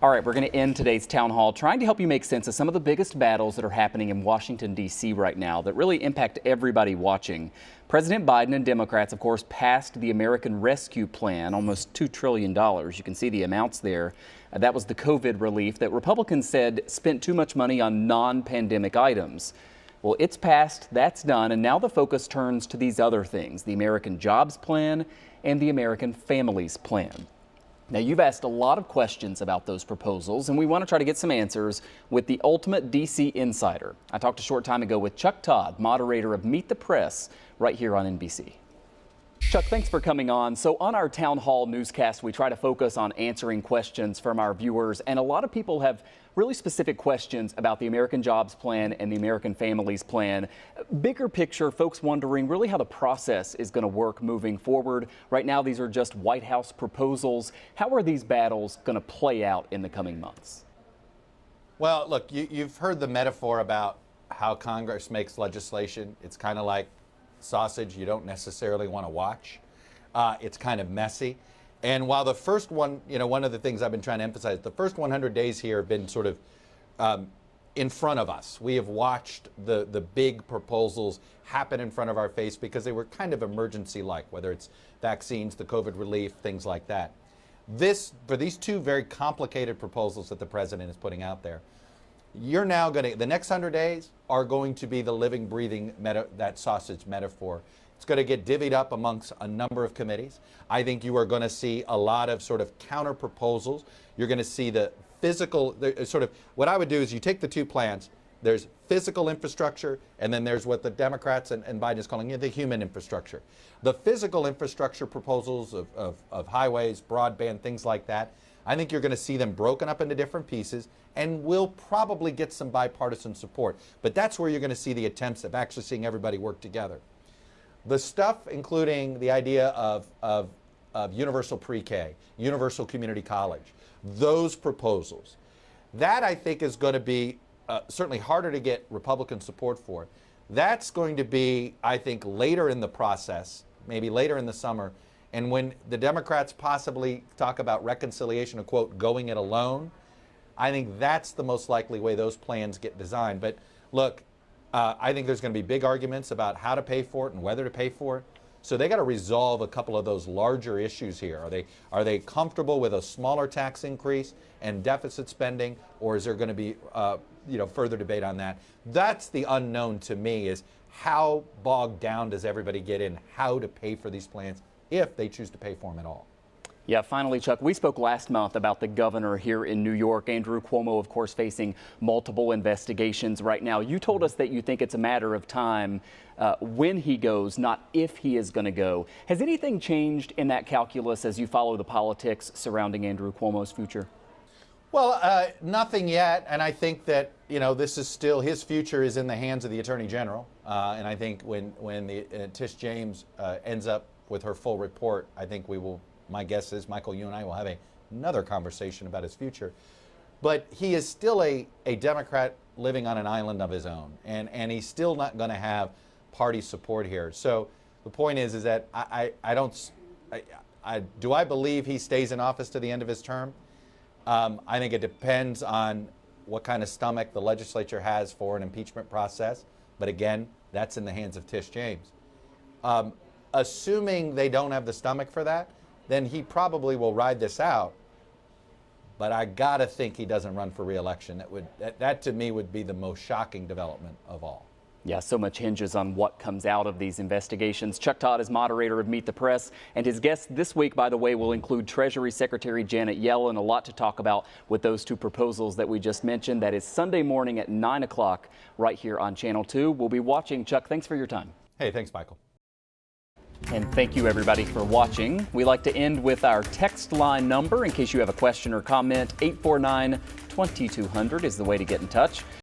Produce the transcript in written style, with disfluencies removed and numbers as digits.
All right, we're going to end today's town hall trying to help you make sense of some of the biggest battles that are happening in Washington, D.C. right now that really impact everybody watching. President Biden and Democrats, of course, passed the American Rescue Plan, almost $2 trillion. You can see the amounts there. That was the COVID relief that Republicans said spent too much money on non-pandemic items. Well, it's passed, that's done, and now the focus turns to these other things, the American Jobs Plan and the American Families Plan. Now, you've asked a lot of questions about those proposals, and we want to try to get some answers with the ultimate D.C. insider. I talked a short time ago with Chuck Todd, moderator of Meet the Press, right here on NBC. Chuck, thanks for coming on. So on our town hall newscast, we try to focus on answering questions from our viewers, and a lot of people have really specific questions about the American Jobs Plan and the American Families Plan. Bigger picture, folks wondering really how the process is going to work moving forward. Right now, these are just White House proposals. How are these battles going to play out in the coming months? Well, look, you've heard the metaphor about how Congress makes legislation. It's kind of like sausage you don't necessarily want to watch. It's kind of messy. And while the first one, one of the things I've been trying to emphasize, the first 100 days here have been sort of in front of us. We have watched the big proposals happen in front of our face because they were kind of emergency-like, whether it's vaccines, the COVID relief, things like that. For these two very complicated proposals that the president is putting out there, you're now going to, the next 100 days are going to be the living, breathing, that sausage metaphor. It's going to get divvied up amongst a number of committees. I think you are going to see a lot of sort of counter proposals. You're going to see the physical, what I would do is you take the two plans, there's physical infrastructure, and then there's what the Democrats and Biden is calling the human infrastructure. The physical infrastructure proposals of highways, broadband, things like that, I think you're going to see them broken up into different pieces, and we'll probably get some bipartisan support. But that's where you're going to see the attempts of actually seeing everybody work together. The stuff including the idea of universal pre-K, universal community college, those proposals, that I think is going to be certainly harder to get Republican support for. That's going to be, I think, later in the process, maybe later in the summer, and when the Democrats possibly talk about reconciliation or, quote, going it alone, I think that's the most likely way those plans get designed. But look, I think there's going to be big arguments about how to pay for it and whether to pay for it. So they got to resolve a couple of those larger issues here. Are they comfortable with a smaller tax increase and deficit spending, or is there going to be further debate on that? That's the unknown to me, is how bogged down does everybody get in how to pay for these plans if they choose to pay for them at all. Yeah, finally, Chuck, we spoke last month about the governor here in New York, Andrew Cuomo, of course, facing multiple investigations right now. You told us that you think it's a matter of time when he goes, not if he is going to go. Has anything changed in that calculus as you follow the politics surrounding Andrew Cuomo's future? Well, nothing yet, and I think that this is still, his future is in the hands of the Attorney General, and I think when Tish James ends up with her full report, I think we will. My guess is, Michael, you and I will have another conversation about his future. But he is still a Democrat living on an island of his own, and he's still not going to have party support here. So the point is that do I believe he stays in office to the end of his term? I think it depends on what kind of stomach the legislature has for an impeachment process. But again, that's in the hands of Tish James. Assuming they don't have the stomach for that, then he probably will ride this out. But I gotta think he doesn't run for re-election. That to me would be the most shocking development of all. Yeah, so much hinges on what comes out of these investigations. Chuck Todd is moderator of Meet the Press, and his guests this week, by the way, will include Treasury Secretary Janet Yellen. A lot to talk about with those two proposals that we just mentioned. That is Sunday morning at 9 o'clock right here on Channel 2. We'll be watching. Chuck, thanks for your time. Hey, thanks, Michael. And thank you, everybody, for watching. We like to end with our text line number in case you have a question or comment. 849-2200 is the way to get in touch.